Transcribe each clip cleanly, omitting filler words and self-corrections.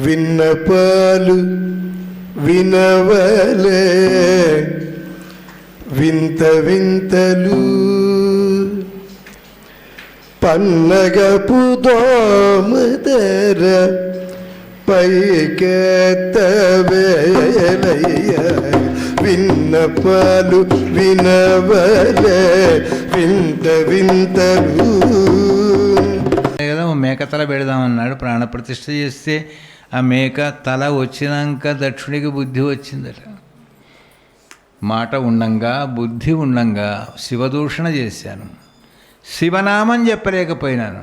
విన్నపాలు వినవలే వింత వింతలు పన్నగపు దోమదర పైకెత్తవేలయ్య విన్నపాలు వినవలే వింత వింతలు. కదా మేక తల పెడదామన్నాడు. ప్రాణప్రతిష్ఠ చేస్తే ఆ మేక తల వచ్చినాక దక్షుడికి బుద్ధి వచ్చిందట. మాట ఉండంగా బుద్ధి ఉండంగా శివదూషణ చేశాను, శివనామం చెప్పలేకపోయినాను,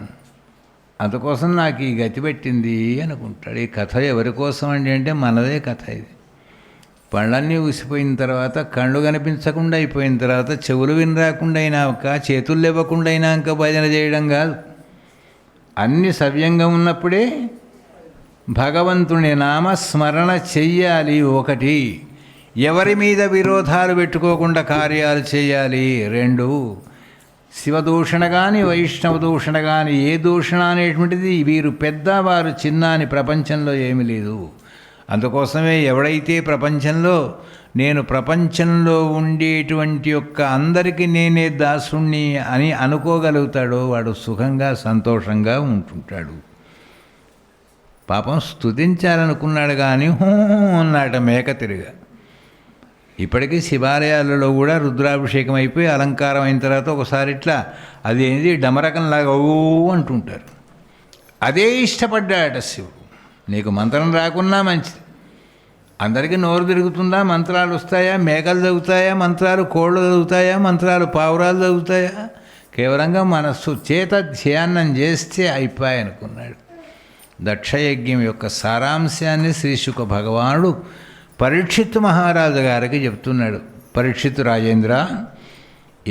అందుకోసం నాకు ఈ గతి పెట్టింది అనుకుంటాడు. ఈ కథ ఎవరి కోసం అండి అంటే మనదే కథ ఇది. పళ్ళన్నీ ఊసిపోయిన తర్వాత, కళ్ళు కనిపించకుండా అయిపోయిన తర్వాత, చెవులు వినరాకుండా అయినాక, చేతులు లేవకుండా అయినాక భజన చేయడం కాదు. అన్ని సవ్యంగా ఉన్నప్పుడే భగవంతుని నామస్మరణ చెయ్యాలి. ఒకటి, ఎవరి మీద విరోధాలు పెట్టుకోకుండా కార్యాలు చేయాలి. రెండు, శివదూషణ కానీ వైష్ణవ దూషణ కానీ ఏ దూషణ అనేటువంటిది వీరు పెద్ద వారు చిన్న అని ప్రపంచంలో ఏమీ లేదు. అందుకోసమే ఎవడైతే ప్రపంచంలో నేను ప్రపంచంలో ఉండేటువంటి యొక్క అందరికీ నేనే దాసుణ్ణి అని అనుకోగలుగుతాడో వాడు సుఖంగా సంతోషంగా ఉంటుంటాడు. పాపం స్తుతించాలనుకున్నాడు కానీ అన్నాట మేక తిరిగా. ఇప్పటికీ శివాలయాలలో కూడా రుద్రాభిషేకం అయిపోయి అలంకారం అయిన తర్వాత ఒకసారి ఇట్లా అది ఏంది డమరకంలాగా ఓ అంటుంటారు. అదే ఇష్టపడ్డాడట శివుడు. నీకు మంత్రం రాకున్నా మంచిది, అందరికీ నోరు తిరుగుతుందా, మంత్రాలు వస్తాయా, మేకలు చదువుతాయా మంత్రాలు, కోళ్ళు చదువుతాయా మంత్రాలు, పావురాలు చదువుతాయా, కేవలంగా మనస్సు చేత ధ్యానం చేస్తే అయిపోయాయనుకున్నాడు. దక్షయజ్ఞం యొక్క సారాంశాన్ని శ్రీశుక భగవానుడు పరీక్షిత్తు మహారాజు గారికి చెప్తున్నాడు. పరీక్షిత్తు రాజేంద్ర,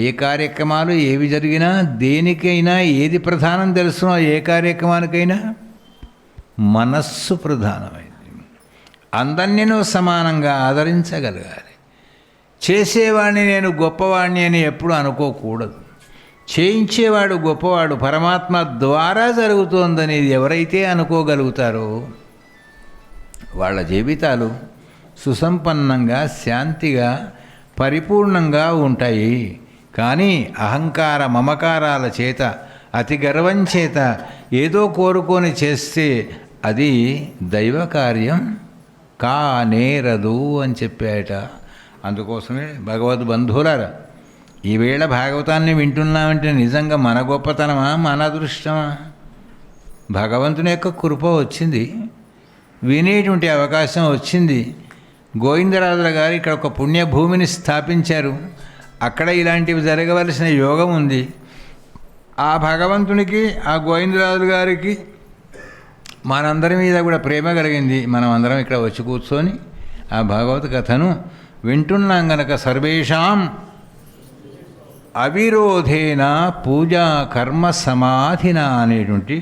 ఏ కార్యక్రమాలు ఏవి జరిగినా దేనికైనా ఏది ప్రధానం తెలుసునో, ఏ కార్యక్రమానికైనా మనస్సు ప్రధానమైంది. అందరినీ నువ్వు సమానంగా ఆదరించగలగాలి. చేసేవాడిని నేను గొప్పవాడిని అని ఎప్పుడు అనుకోకూడదు. చేయించేవాడు గొప్పవాడు, పరమాత్మ ద్వారా జరుగుతోందని ఎవరైతే అనుకోగలుగుతారో వాళ్ళ జీవితాలు సుసంపన్నంగా శాంతిగా పరిపూర్ణంగా ఉంటాయి. కానీ అహంకార మమకారాల చేత అతి గర్వం చేత ఏదో కోరుకొని చేస్తే అది దైవ కార్యం కానేరదు అని చెప్పాట. అందుకోసమే భగవద్బంధువులారా, ఈవేళ భాగవతాన్ని వింటున్నామంటే నిజంగా మన గొప్పతనమా, మన అదృష్టమా? భగవంతుని యొక్క కృప వచ్చింది, వినేటువంటి అవకాశం వచ్చింది. గోవిందరాజుల గారు ఇక్కడ ఒక పుణ్యభూమిని స్థాపించారు. అక్కడ ఇలాంటివి జరగవలసిన యోగం ఉంది. ఆ భగవంతునికి, ఆ గోవిందరాజుల గారికి మనందరి మీద కూడా ప్రేమ కలిగింది. మనం అందరం ఇక్కడ వచ్చి కూర్చొని ఆ భగవత్ కథను వింటున్నాం గనక సర్వేషాం అవిరోధేన పూజా కర్మ సమాధిన అనేటువంటి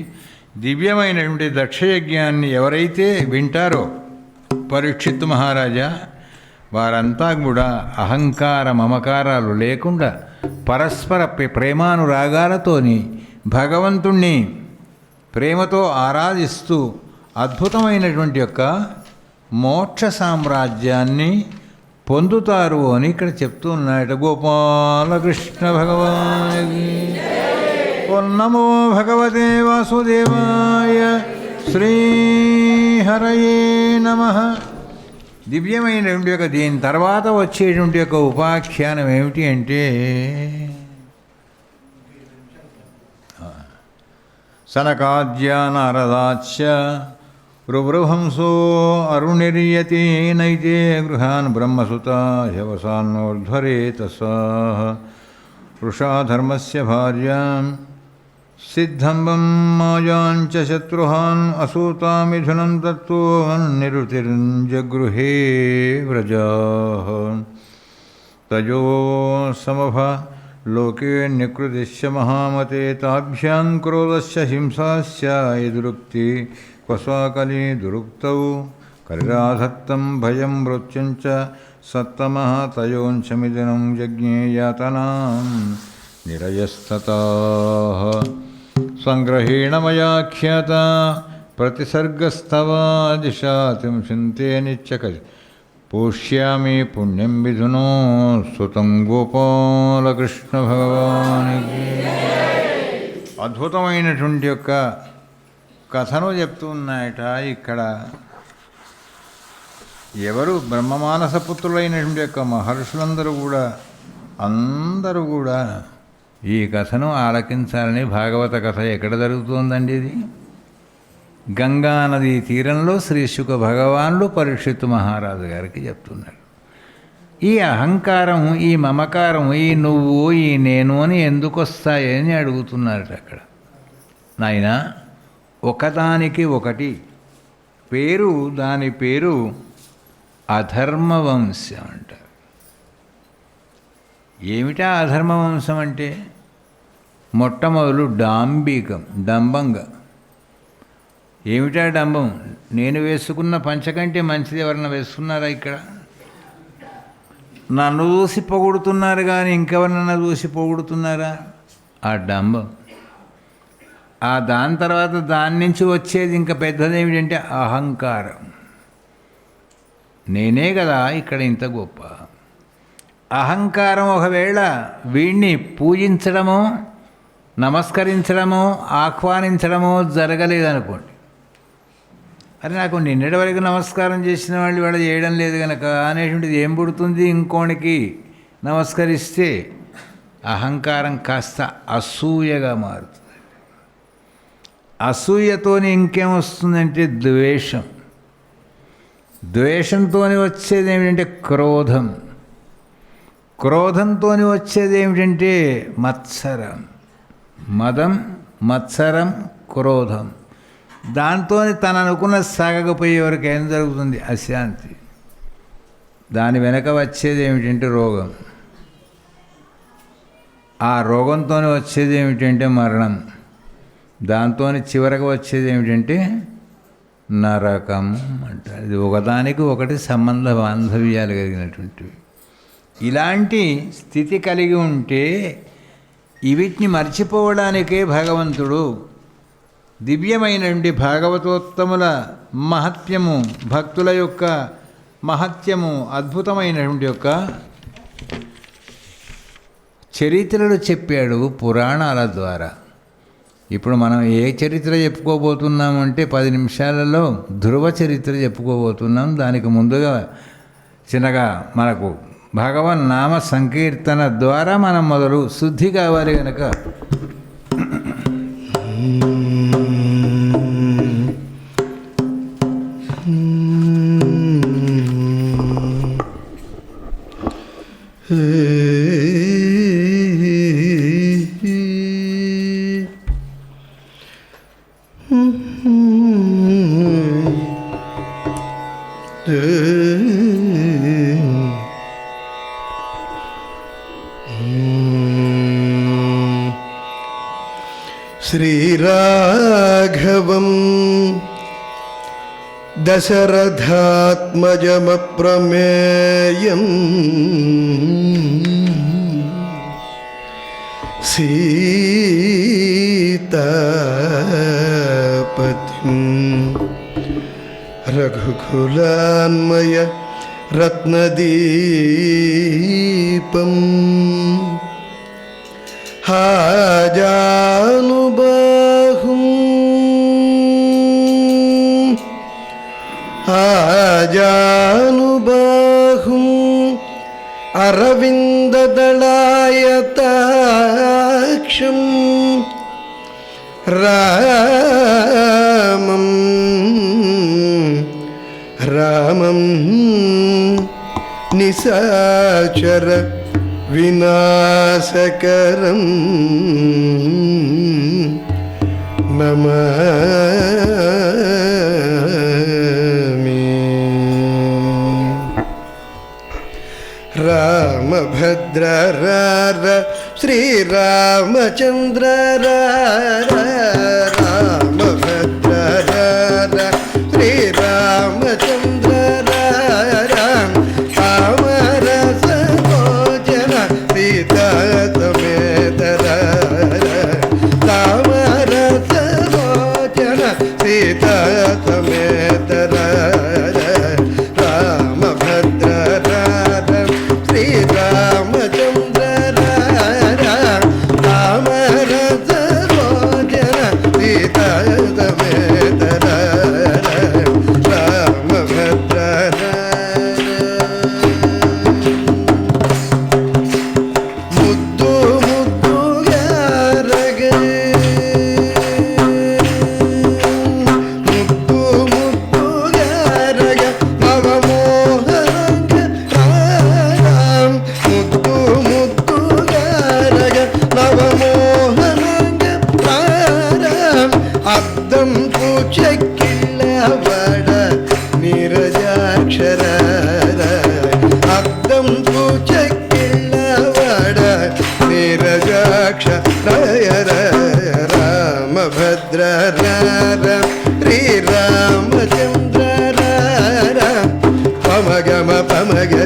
దివ్యమైనటువంటి దక్షయజ్ఞాన్ని ఎవరైతే వింటారో పరీక్షిత్తు మహారాజా, వారంతా కూడా అహంకార మమకారాలు లేకుండా పరస్పర ప్రేమానురాగాలతోని భగవంతుణ్ణి ప్రేమతో ఆరాధిస్తూ అద్భుతమైనటువంటి యొక్క మోక్ష సామ్రాజ్యాన్ని పొందుతారు అని ఇక్కడ చెప్తూ ఉన్నాయట. గోపాలకృష్ణ భగవానికి నమో భగవతే వాసుదేవాయ శ్రీహరయే నమః. దివ్యమైనటువంటి యొక్క దీని తర్వాత వచ్చేటువంటి యొక్క ఉపాఖ్యానం ఏమిటి అంటే సనకాద్య నారదాచ్చ రుభృహంసో అరుణిర్యతి నైతే గృహాన్ బ్రహ్మసుత హ్యవసాన్నోర్ధ్వరేతసః వృషాధర్మస్య భార్యాం సిద్ధంబం మాయాంచ శత్రుహాన్ అసూతామిథునం తత్తో నిరుతిర్జగృహే వ్రజాః తయో సమభ లోకే నికృతిశ్చ మహామతే తాభ్యాం క్రోధస్య హింసాస్య యదురుక్తి క్వస్వాకలి దురుక్తౌ కరిరాధత్తం భయం మృత్యుంచ సత్తమః తయోంచమిదినం యజ్ఞే యాతనాం నిరయస్తతాః సంగ్రహేణ మయా ఖ్యాత ప్రతిసర్గస్తవాదిశాతిం చింతే నిత్యక పోష్యామి పుణ్యం విధునో సుతం గోపాలకృష్ణ భగవానికి. అద్భుతమైనటువంటి యొక్క కథను చెప్తూ ఉన్నాయట ఇక్కడ. ఎవరు బ్రహ్మమానస పుత్రులైనటువంటి యొక్క మహర్షులందరూ కూడా అందరూ కూడా ఈ కథను ఆలకించాలని. భాగవత కథ ఎక్కడ జరుగుతుందండి? ఇది గంగా నదీ తీరంలో శ్రీ శుక భగవానుడు పరీక్షిత్తు మహారాజు గారికి చెప్తున్నాడు. ఈ అహంకారం, ఈ మమకారం, ఈ నువ్వు, ఈ నేను అని ఎందుకు వస్తాయని అడుగుతున్నారట అక్కడ. నాయనా, ఒకదానికి ఒకటి పేరు, దాని పేరు అధర్మవంశం అంటారు. ఏమిటా అధర్మవంశం అంటే? మొట్టమొదలు డాంబికం, డంబంగా. ఏమిటా డంబం? నేను వేసుకున్న పంచకంటే మంచిది ఎవరన్నా వేసుకున్నారా ఇక్కడ? నన్ను చూసి పొగుడుతున్నారు కానీ ఇంకెవరినన్నా చూసి పొగుడుతున్నారా? ఆ డంబం. దాని తర్వాత దాని నుంచి వచ్చేది ఇంకా పెద్దది ఏమిటంటే అహంకారం. నేనే కదా ఇక్కడ ఇంత గొప్ప. అహంకారం ఒకవేళ వీడిని పూజించడమో, నమస్కరించడమో, ఆహ్వానించడమో జరగలేదనుకోండి. అరే, నాకు నిన్నటి వరకు నమస్కారం చేసిన వాళ్ళు వాడు చేయడం లేదు కనుక అనేటువంటిది ఏం పుడుతుంది? ఇంకోనికి నమస్కరిస్తే అహంకారం కాస్త అసూయగా మారుతుంది. అసూయతోని ఇంకేమొస్తుందంటే ద్వేషం. ద్వేషంతో వచ్చేది ఏమిటంటే క్రోధం. క్రోధంతో వచ్చేది ఏమిటంటే మత్సరం. మదం, మత్సరం, క్రోధం. దాంతో తను అనుకున్న సాగకపోయే వరకు ఏం జరుగుతుంది? అశాంతి. దాని వెనక వచ్చేది ఏమిటంటే రోగం. ఆ రోగంతో వచ్చేది ఏమిటంటే మరణం. దాంతో చివరకు వచ్చేది ఏమిటంటే నరకం అంటారు. ఇది ఒకదానికి ఒకటి సంబంధ బాంధవ్యాలు కలిగినటువంటివి. ఇలాంటి స్థితి కలిగి ఉంటే వీటిని మర్చిపోవడానికే భగవంతుడు దివ్యమైనటువంటి భాగవతోత్తముల మహత్యము, భక్తుల యొక్క మహత్యము, అద్భుతమైనటువంటి యొక్క చరిత్రలు చెప్పాడు పురాణాల ద్వారా. ఇప్పుడు మనం ఏ చరిత్ర చెప్పుకోబోతున్నామంటే 10 నిమిషాలలో ధ్రువ చరిత్ర చెప్పుకోబోతున్నాం. దానికి ముందుగా చిన్నగా మనకు భగవన్ నామ సంకీర్తన ద్వారా మనం మొదలు శుద్ధి కావాలి కనుక శ్రీరాఘవం దశరథాత్మజమప్రమేయం సీతాపతిం రఘుకులాన్మయ రత్నదీపం ఆజానుబాహుం అరవిందదళాయతాక్షం రామం నిశాచర వినాశకరం నమామి. రామభద్ర రార శ్రీరామచంద్ర రామభద్ర రార శ్రీరామచంద్ర రామరసోచన సీతా సమేత రామరసోచన సీతా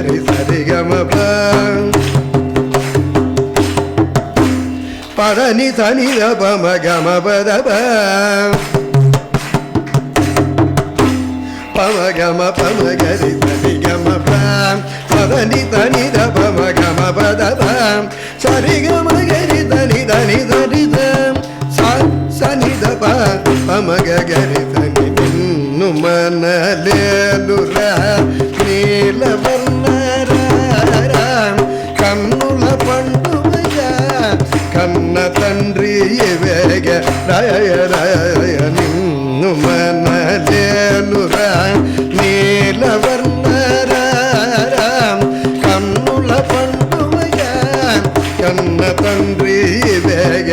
గరి సరి గమ పదని సని పమ గమ పద పమ గమ పమ గరి సరి గమ పదని సని పమ గమ పద సరి గమ గరి దని దని సరి సని దప పమ గరి సని నిన్ను మనలేలురా నీలవర్ణరా కన్నుల పండుగ కన్న తండ్రి వేగ రాయ రాయ నిన్ను మనలేలురా నీలవర్ణరా కన్నుల పండుగ కన్న తండ్రి వేగ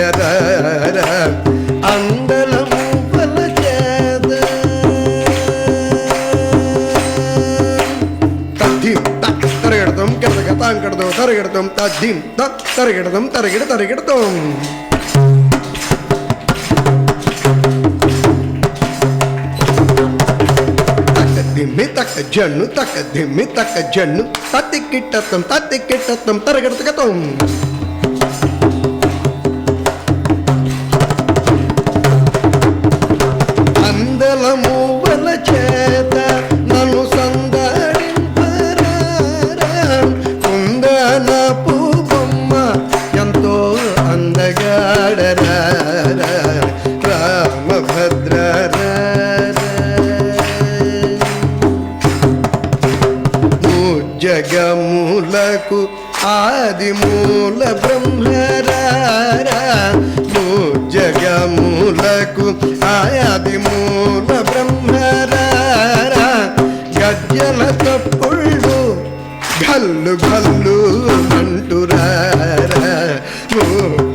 అందలము పలచేద తద్ధిం తరగడతాం కథగతాం కడతాం తరగడతాం తద్ధిం తరగడతాం తరగడతాం దిమ్మి తక్క జన్ను తత్తికిట్టత్తం తరగడతగతం అందలము వల చేత నన్ను సందడింపరా కుందన పూబొమ్మ ఎంతో అందగాడరా రామభద్ర జగములకు ఆది మూల బ్రహ్మరా జగములకు ఆది మూల బ్రహ్మరా గజ్జల తప్పుళ్ళు గల్లు గల్లు అంటురా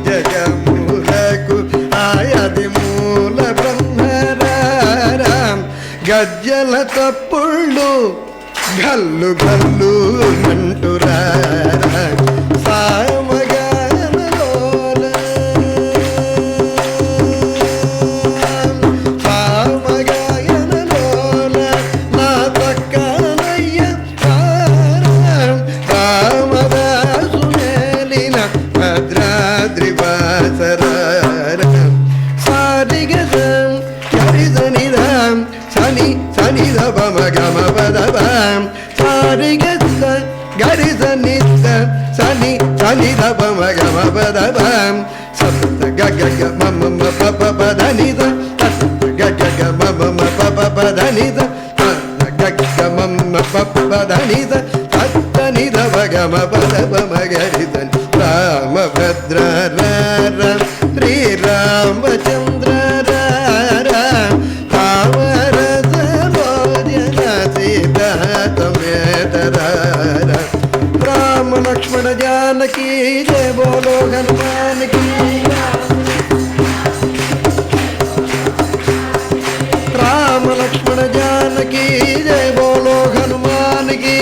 జగములకు ఆది మూల బ్రహ్మరా గజ్జల తప్పుళ్ళు గల్లు గల్లు అంటురా సామగానలోల నా పక్కనయ్య రామదాసు మేలిన భద్రాద్రి వాసరా సారిగం గరిజనిదాం సని సని దమ గమ పదం సారిగ గరిజనిద సని సని దమ గమ పదం సప్త గగ మమ పప పదనిద గగ మమ పప పదనిద గగ మమ పప పదనిద తత్తనిద గమ పదమ గరిజన్ రామభద్ర శ్రీరామచంద్ర राम लक्ष्मण जानकी जय बोलो हनुमान की राम लक्ष्मण जानकी जय बोलो हनुमान की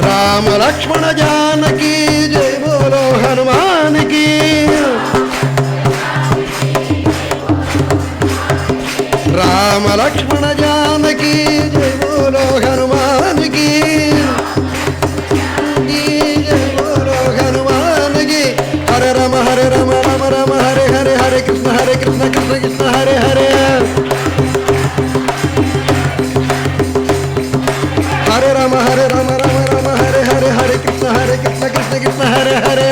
राम लक्ष्मण जानकी जय बोलो हनुमान की राम लक्ष्मण जानकी जय बोलो हनुमान की जय बोलो हनुमान की हरे राम राम राम हरे हरे हरे कृष्ण कृष्ण कृष्ण हरे हरे हरे राम राम राम हरे हरे हरे कृष्ण कृष्ण कृष्ण हरे हरे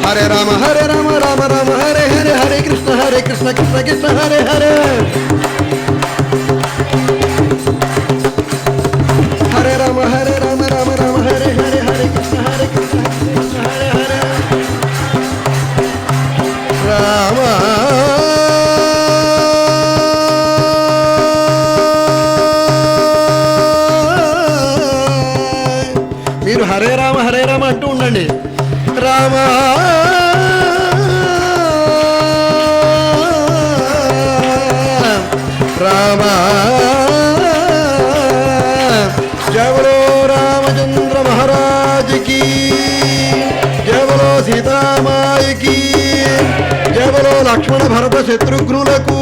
हरे राम राम राम हरे हरे हरे कृष्ण कृष्ण कृष्ण हरे हरे हरे राम राम राम हरे हरे हरे कृष्ण कृष्ण हरे हरे राम మీరు హరే రామ అంటూ ఉండండి రామ राम जय बोलो रामचंद्र महाराज की जय बोलो सीता माई की जय बोलो లక్ష్మణ భరత శత్రుఘ్నులకు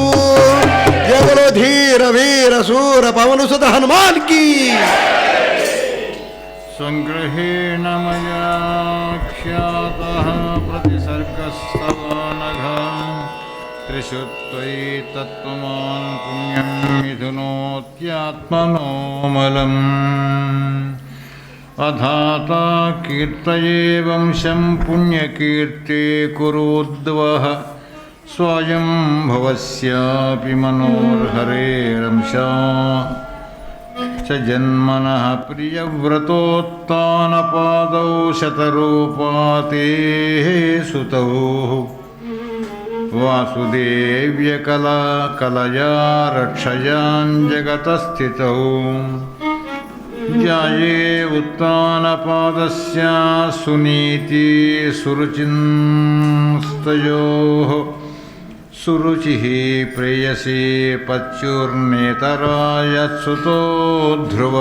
జయములో ధీర వీర శూర పవన సుత హనుమాన్ కి. సంగ్రహేణ మయా ఖ్యాతః ప్రతిసర్గస్తవానఘ త్రిషు త్వయి తత్వమాన్ పుణ్యం మిథునోత్యాత్మనోమలం. అధాతా కీర్తయే వంశం పుణ్యకీర్తే కురుద్వః స్వయం భవస్యాపి మనోర్హరేరంశా చ జన్మనః ప్రియవ్రతోత్తానపాదౌ శతరూపాతే సుతౌ వాసుదేవ్యకలా కలయా రక్షయాన్ జగతస్థితౌ. ధ్యాయే ఉత్తానపాదస్య సునీతి సురుచిస్తయోః సురుచిః ప్రేయసీ పత్యుర్నేతరాయత్సుతో ధ్రువ.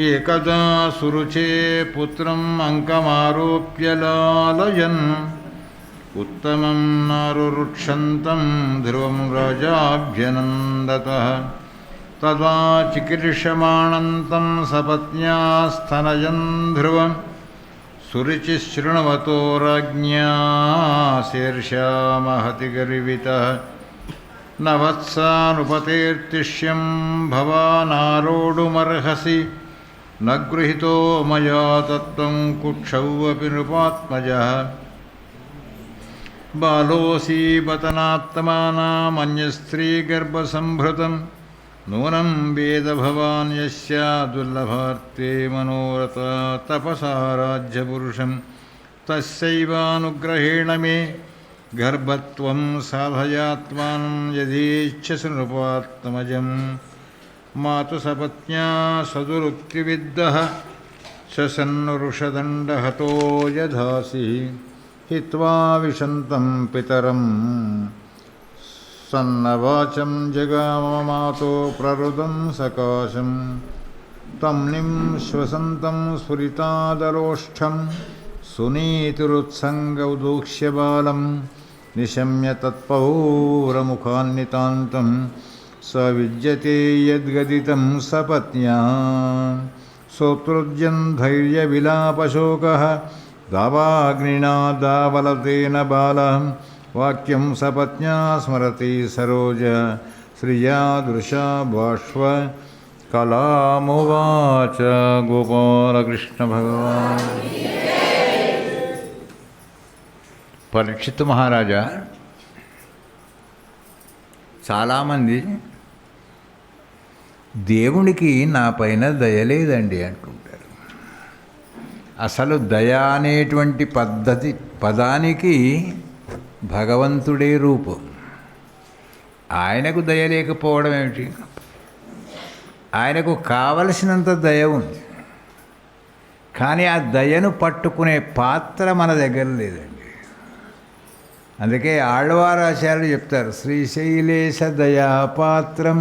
ఏకదా సురుచే పుత్రం అంకమారోప్య లాలయన్ ఉత్తమం నారురుక్షంతం ధ్రువం రాజాభ్యనందతః. తదా చికీర్షమాణంతం సపత్న్యా స్తనయన్ ధ్రువం సురుచిశృణవతో రాజ్ఞా శీర్షా మహతి గర్వితః. న వత్సానుపతేర్తిష్యం భవానారోఢుమర్హసి న గృహీతో మయా తత్వం కుక్షౌ అపి నృపాత్మజః. బాలోऽసి బతనాత్మానామన్యస్త్రీగర్భసంభృతం నూనం వేద భవాన్ యస్య దుర్లభార్తే మనోరథ తపసా రాజ్యపురుషం తస్యైవానుగ్రహేణ మే గర్భత్వం సాధయాత్మానం యదీచ్ఛసి నృపాత్మజం. మాతు సపత్న్యా సదురుక్తివిద్దః శసన్నురుషదండహతో యధాసి హిత్వా విశంతం పితరం సన్నవాచం జగామమాతో ప్రరుదం సకాశం. తం నిం శ్వసంతం స్ఫురితాదరోష్ఠం సునీతిరుత్సంగౌదూక్ష్య బాలం నిశమ్య తత్పౌరముఖాన్నితాంతం స విద్యతే యద్గదితం సపత్న్యా. సోత్రుజ్యం ధైర్యవిలాపశోకః దావాగ్నినా దావలతేన బాలః. వాక్యం సపత్న్యా స్మరతి సరోజ శ్రియా దృశా బాష్వ కళామువాచ. గోపాలకృష్ణ భగవాన్. పరీక్షిత్ మహారాజా, చాలామంది దేవునికి నా పైన దయలేదండి అంటుంటారు. అసలు దయ అనేటువంటి పదానికి భగవంతుడే రూపం. ఆయనకు దయ లేకపోవడం ఏమిటి? ఆయనకు కావలసినంత దయ ఉంది, కానీ ఆ దయను పట్టుకునే పాత్ర మన దగ్గర లేదండి. అందుకే ఆళ్వారాచార్యులు చెప్తారు, శ్రీశైలేశ దయాపాత్రం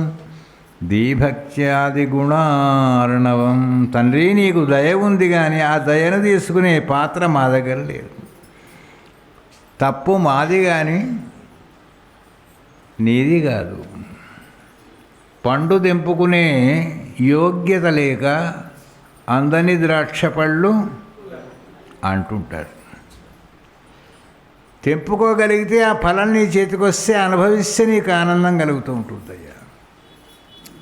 దీభక్త్యాది గుణార్ణవం. తండ్రి, నీకు దయ ఉంది, కానీ ఆ దయను తీసుకునే పాత్ర మా దగ్గర లేదు. తప్పు మాది కానీ నీది కాదు. పండు తెంపుకునే యోగ్యత లేక అందని ద్రాక్ష పళ్ళు అంటుంటారు. తెంపుకోగలిగితే ఆ ఫలం నీ చేతికి వస్తే అనుభవిస్తే నీకు ఆనందం కలుగుతూ ఉంటుందయ్యా.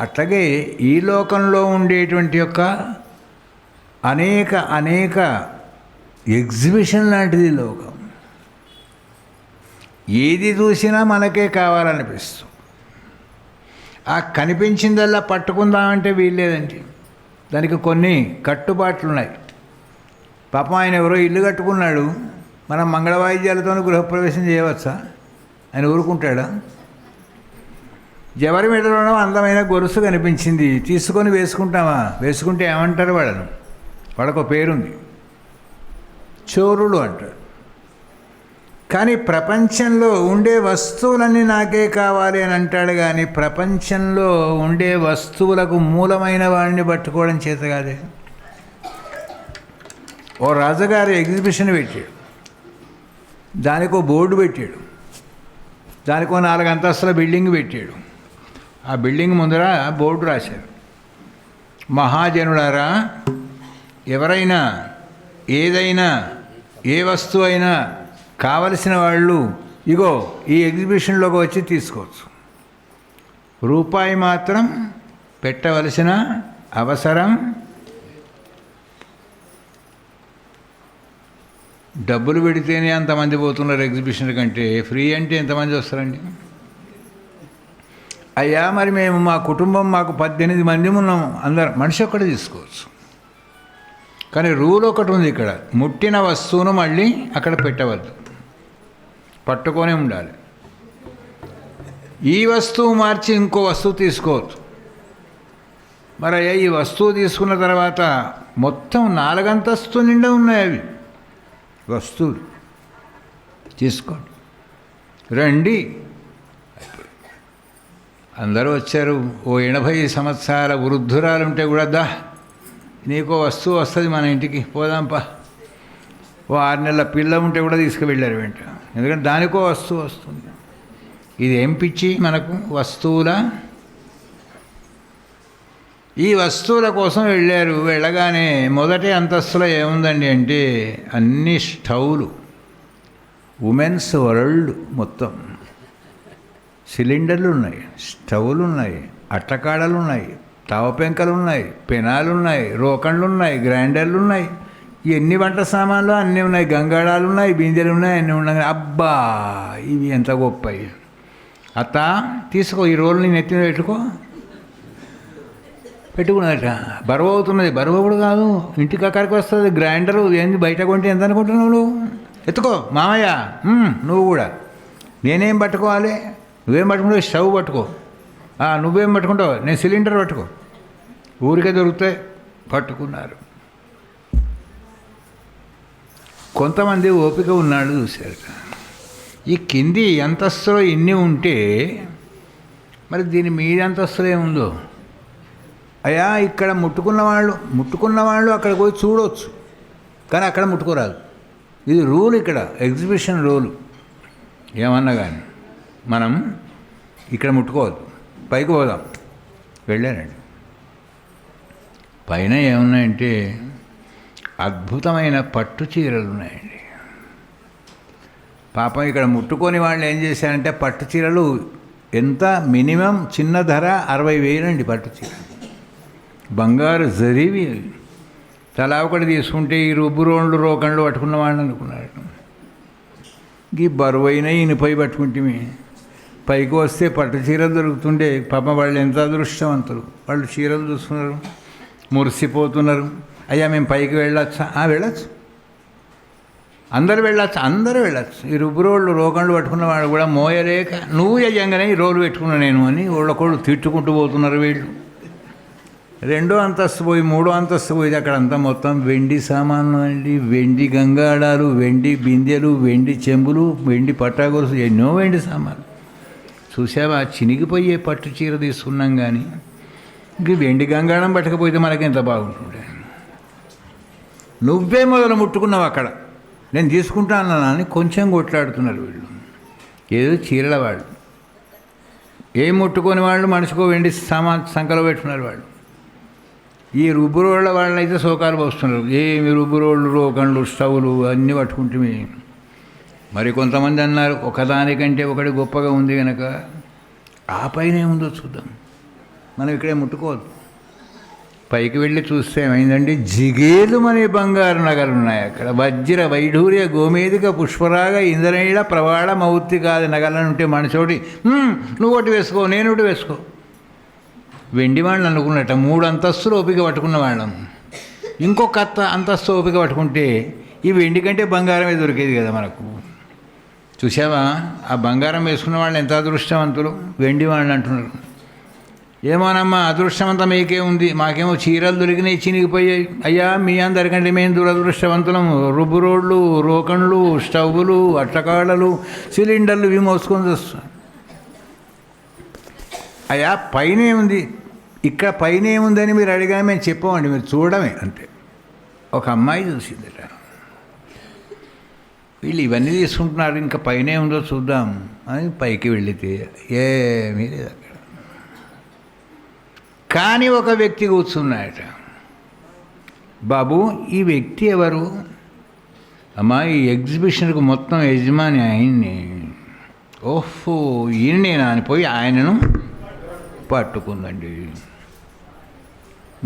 అట్లాగే ఈ లోకంలో ఉండేటువంటి యొక్క అనేక ఎగ్జిబిషన్ లాంటిది లోకం. ఏది చూసినా మనకే కావాలనిపిస్తుంది. ఆ కనిపించిందల్లా పట్టుకుందామంటే వీల్లేదండి. దానికి కొన్ని కట్టుబాట్లు ఉన్నాయి. పాపం ఆయన ఎవరో ఇల్లు కట్టుకున్నాడు, మనం మంగళవాయిద్యాలతో గృహప్రవేశం చేయవచ్చా? ఆయన ఊరుకుంటాడా? జవరి మెడలోనో అందమైన గొలుసు కనిపించింది, తీసుకొని వేసుకుంటామా? వేసుకుంటే ఏమంటారు వాళ్ళను? వాళ్ళకు పేరుంది, చోరులు అంటారు. కానీ ప్రపంచంలో ఉండే వస్తువులన్నీ నాకే కావాలి అని అంటాడు. కానీ ప్రపంచంలో ఉండే వస్తువులకు మూలమైన వాడిని పట్టుకోవడం చేత కాదే. ఓ రాజుగారు ఎగ్జిబిషన్ పెట్టాడు, దానికి ఓ బోర్డు పెట్టాడు, దానికో 4 అంతస్తుల బిల్డింగ్ పెట్టాడు. ఆ బిల్డింగ్ ముందర బోర్డు రాశారు, మహాజనులారా, ఎవరైనా ఏదైనా ఏ వస్తువు అయినా కావలసిన వాళ్ళు ఇగో ఈ ఎగ్జిబిషన్లోకి వచ్చి తీసుకోవచ్చు. రూపాయి మాత్రం పెట్టవలసిన అవసరం, డబ్బులు పెడితేనే అంతమంది పోతున్నారు ఎగ్జిబిషన్ కంటే, ఫ్రీ అంటే ఎంతమంది వస్తారండి? అయ్యా మరి మేము మా కుటుంబం మాకు 18 మంది ఉన్నాము, అందరం మనిషి ఒక్కడే తీసుకోవచ్చు. కానీ రూల్ ఒకటి ఉంది ఇక్కడ, ముట్టిన వస్తువును మళ్ళీ అక్కడ పెట్టవద్దు, పట్టుకొనే ఉండాలి. ఈ వస్తువు మార్చి ఇంకో వస్తువు తీసుకోవచ్చు. మరి అయ్యా ఈ వస్తువు తీసుకున్న తర్వాత మొత్తం 4 అంతస్తు నిండా ఉన్నాయి అవి వస్తువులు, తీసుకోండి రండి. అందరూ వచ్చారు. ఓ 80 సంవత్సరాల వృద్ధురాలు ఉంటే కూడా నీకో వస్తువు వస్తుంది మన ఇంటికి పోదాంపా. ఓ 6 నెలల పిల్ల ఉంటే కూడా తీసుకువెళ్ళారు వెంట, ఎందుకంటే దానికో వస్తువు వస్తుంది. ఇది ఏం పిచ్చి మనకు వస్తువుల, ఈ వస్తువుల కోసం వెళ్ళారు. వెళ్ళగానే మొదటి అంతస్తులో ఏముందండి అంటే అన్ని స్టవ్లు, ఉమెన్స్ వరల్డ్ మొత్తం. సిలిండర్లు ఉన్నాయి, స్టవ్లు ఉన్నాయి, అట్టకాడలు ఉన్నాయి, తవపెంకలు ఉన్నాయి, పెనాలు ఉన్నాయి, రోకళ్ళు ఉన్నాయి, గ్రైండర్లు ఉన్నాయి, ఎన్ని వంట సామాన్లు అన్నీ ఉన్నాయి, గంగాళాలు ఉన్నాయి, బిందెలు ఉన్నాయి, అన్నీ ఉన్నాయి. అబ్బా ఇవి ఎంత గొప్పవి. అత్త తీసుకో, ఈ రోల్ నేను ఎత్తిన పెట్టుకున్నదట. బరువు అవుతున్నది. బరువు కూడా కాదు, ఇంటికి అక్కడికి వస్తుంది. గ్రైండరు ఏంది బయట కొంటే ఎంత అనుకుంటున్నావు నువ్వు? ఎత్తుకో మామయ్య, నువ్వు కూడా. నేనేం పట్టుకోవాలి? నువ్వేం పట్టుకుంటావు? స్టవ్ పట్టుకో. నువ్వేం పట్టుకుంటావు? నేను సిలిండర్ పట్టుకో. ఊరికే దొరుకుతాయి, పట్టుకున్నారు. కొంతమంది ఓపిక ఉన్నాడు చూశారు. ఈ కింది అంతస్తులో ఇన్ని ఉంటే మరి దీని మీద అంతస్తులో ఏముందో? అయ్యా ఇక్కడ ముట్టుకున్న వాళ్ళు అక్కడికి పోయి చూడవచ్చు, కానీ అక్కడ ముట్టుకోరాదు. ఇది రూల్, ఇక్కడ ఎగ్జిబిషన్ రూలు. ఏమన్నా కానీ మనం ఇక్కడ ముట్టుకోవద్దు, పైకి పోదాం. వెళ్ళానండి. పైన ఏమున్నాయంటే అద్భుతమైన పట్టు చీరలు ఉన్నాయండి. పాపం ఇక్కడ ముట్టుకొని వాళ్ళు ఏం చేశారంటే పట్టు చీరలు ఎంత మినిమం చిన్న ధర 60,000 అండి పట్టు చీర. బంగారు జరీవి. తలా ఒకటి తీసుకుంటే ఈ రుబ్బు రోళ్ళు రోకళ్ళు పట్టుకున్న వాళ్ళు అనుకున్నాడు. ఈ బరువైన ఇనుపై పట్టుకుంటే పైకి వస్తే పట్టు చీరలు దొరుకుతుంటే పాపం వాళ్ళు ఎంత అదృష్టవంతులు. వాళ్ళు చీరలు చూస్తున్నారు, మురిసిపోతున్నారు. అయ్యా మేము పైకి వెళ్ళొచ్చా? వెళ్ళొచ్చు, అందరూ వెళ్ళొచ్చు. ఈ రుబ్బు రోళ్ళు రోకళ్ళు పట్టుకున్న వాళ్ళు కూడా మోయలేక నువ్వు యజంగానే ఈ రోలు పెట్టుకున్నా నేను అని వాళ్ళకొళ్ళు తిట్టుకుంటూ పోతున్నారు వీళ్ళు. 2వ అంతస్తు పోయి 3వ అంతస్తు పోయి అక్కడంతా మొత్తం వెండి సామాన్లు అండి, వెండి గంగాడాలు, వెండి బిందెలు, వెండి చెంబులు, వెండి పట్టాగొలుసు, ఎన్నో వెండి సామాన్లు. చూసావా, చినిగిపోయే పట్టు చీర తీసుకున్నాం కానీ ఇంక వెండి గంగాళం పట్టకపోతే మనకి ఎంత బాగుంటుండే. నువ్వే మొదలు ముట్టుకున్నావు అక్కడ, నేను తీసుకుంటాను అని కొంచెం కొట్లాడుతున్నారు వీళ్ళు. ఏదో చీరల వాళ్ళు. ఏం ముట్టుకొని వాళ్ళు మనిషికో వెండి సంకలో పెట్టుకున్నారు వాళ్ళు. ఈ రుబ్బు రోళ్ళ వాళ్ళైతే సోకాలు పోస్తున్నారు. ఏమి రుబ్బు రోళ్ళు రోకళ్ళు స్టవ్లు అన్నీ పట్టుకుంటే. మరి కొంతమంది అన్నారు ఒకదానికంటే ఒకటి గొప్పగా ఉంది కనుక ఆ పైన ఏముందో చూద్దాం, మనం ఇక్కడే ముట్టుకోవద్దు. పైకి వెళ్ళి చూస్తే ఏమైందండి, జిగేలు అనే బంగారు నగలు ఉన్నాయి అక్కడ. వజ్ర వైఢూర్య గోమేదిక పుష్పరాగ ఇంద్రనీళ ప్రవాళ మౌక్తికాది నగలను ఉంటే మనిషోటి నువ్వు ఒకటి వేసుకో, నేను ఒకటి వేసుకో. వెండి వాళ్ళు అనుకున్నట్ట 3 అంతస్తులు ఓపిక పట్టుకున్న వాళ్ళం. ఇంకొక అంతస్తు ఓపిక పట్టుకుంటే ఈ వెండి కంటే బంగారమే దొరికేది కదా మనకు. చూసావా, ఆ బంగారం వేసుకున్న వాళ్ళు ఎంత అదృష్టవంతులు. వెండి వాళ్ళు అంటున్నారు, ఏమోనమ్మా అదృష్టమంతా మీకే ఉంది, మాకేమో చీరలు దొరికినాయి చినిగిపోయాయి. అయ్యా మీ అందరికంటే మేము దురదృష్టవంతులం. రుబ్బు రోడ్లు, రోకళ్ళు, స్టవ్లు, అట్టకాడలు, సిలిండర్లు ఇవి మోసుకొని వస్తాం. అయ్యా పైన ఏముంది, ఇక్కడ పైన ఏముందని మీరు అడిగా మేము చెప్పామండి, మీరు చూడమే అంతే. ఒక అమ్మాయి చూసిందట, వీళ్ళు ఇవన్నీ తీసుకుంటున్నారు, ఇంకా పైన ఉందో చూద్దాం అని పైకి వెళితే ఏమీ లేదు అక్కడ. కానీ ఒక వ్యక్తి కూర్చున్నాయట. బాబు, ఈ వ్యక్తి ఎవరు? అమ్మా, ఈ ఎగ్జిబిషన్కు మొత్తం యజమాని ఆయన్ని. ఓహో, ఈయనేనా అని పోయి ఆయనను పట్టుకుందండి.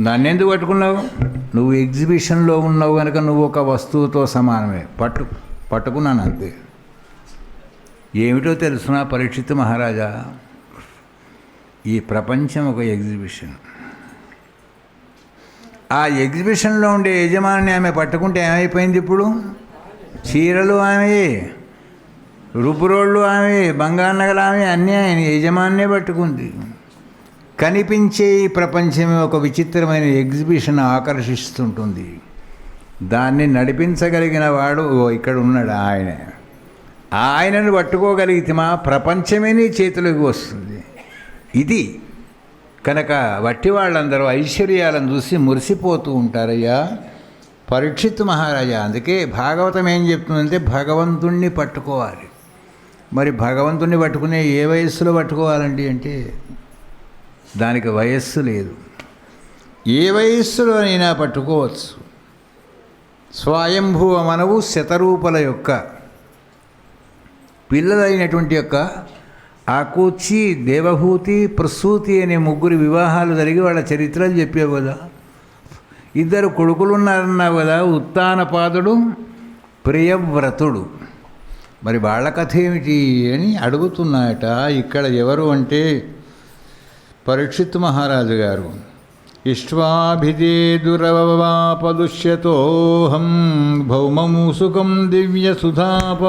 దాన్ని ఎందుకు పట్టుకున్నావు? నువ్వు ఎగ్జిబిషన్లో ఉన్నావు కనుక నువ్వు ఒక వస్తువుతో సమానమే. పట్టుకున్నాను అంతే. ఏమిటో తెలుసునా పరీక్షిత్ మహారాజా, ఈ ప్రపంచం ఒక ఎగ్జిబిషన్. ఆ ఎగ్జిబిషన్లో ఉండే యజమాని ఆమె పట్టుకుంటే ఏమైపోయింది? ఇప్పుడు చీరలు ఆమె, రుబ్బురోళ్ళు ఆమె, బంగారు నగలు ఆమె, అన్నీ ఆయన యజమాన్నే పట్టుకుంది. కనిపించే ఈ ప్రపంచమే ఒక విచిత్రమైన ఎగ్జిబిషన్ ఆకర్షిస్తుంటుంది. దాన్ని నడిపించగలిగిన వాడు ఇక్కడ ఉన్నాడు, ఆయనను పట్టుకోగలిగితే మా ప్రపంచమే నీ చేతిలోకి వస్తుంది. ఇది కనుక వట్టి వాళ్ళందరూ ఐశ్వర్యాలను చూసి మురిసిపోతూ ఉంటారయ్యా పరీక్షిత్ మహారాజా. అందుకే భాగవతం ఏం చెప్తుందంటే భగవంతుణ్ణి పట్టుకోవాలి. మరి భగవంతుణ్ణి పట్టుకునే ఏ వయస్సులో పట్టుకోవాలండి అంటే దానికి వయస్సు లేదు. ఏ వయస్సులోనైనా పట్టుకోవచ్చు. స్వయంభువ మనవు శతరూపల యొక్క పిల్లలైనటువంటి యొక్క ఆకూచి, దేవహూతి, ప్రసూతి అనే ముగ్గురు వివాహాలు జరిగి వాళ్ళ చరిత్రలు చెప్పావు కదా. 2 కొడుకులు ఉన్నారన్నావు కదా, ఉత్తానపాదుడు, ప్రియవ్రతుడు. మరి వాళ్ళ కథ ఏమిటి అని అడుగుతున్నాయట. ఇక్కడ ఎవరు అంటే పరీక్షిత్ మహారాజు గారు. ఇష్ట్వాభిధేదురవాపదుష్యతోహం భౌమమూసుకం దివ్య సుధాప